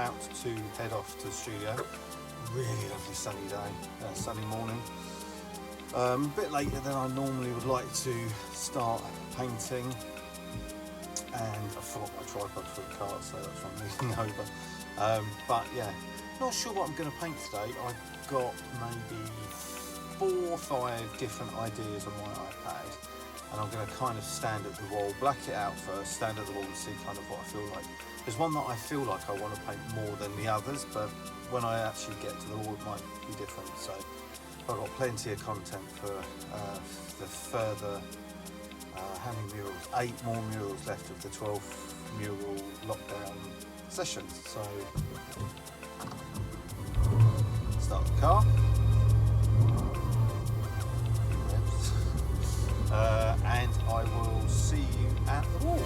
about to head off to the studio. Really lovely sunny day, sunny morning. A bit later than I normally would like to start painting, and I forgot my tripod for the car, so that's what I'm moving over. But yeah, not sure what I'm going to paint today. I've got maybe 4 or 5 different ideas on my iPad, and I'm going to kind of stand at the wall, black it out first, stand at the wall and see kind of what I feel like. There's one that I feel like I want to paint more than the others, but when I actually get to the wall it might be different. So I've got plenty of content for the further, how many murals? 8 more murals left of the 12 mural lockdown sessions. So start the car. And I will see you at the wall.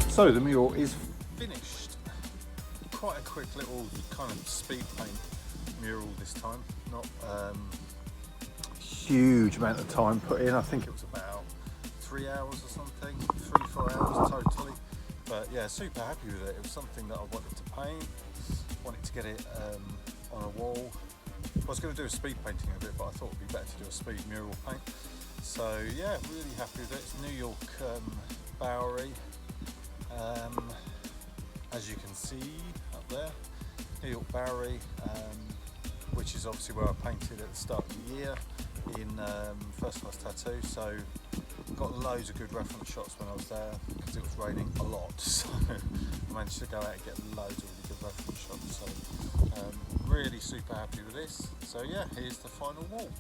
So the mural is finished. Quite a quick little kind of speed paint mural this time. Not huge amount of time put in. I think it was about 3 hours or something, 3-4 hours totally. But yeah, super happy with it. It was something that I wanted to paint, wanted to get it on a wall. I was going to do a speed painting of it, but I thought it would be better to do a speed mural paint. So yeah, really happy with it. It's New York Bowery. As you can see up there, New York Bowery, which is obviously where I painted at the start of the year in First Class Tattoo. So got loads of good reference shots when I was there because it was raining a lot. So I managed to go out and get loads of really good reference shots. So really super happy with this. So yeah, here's the final wall.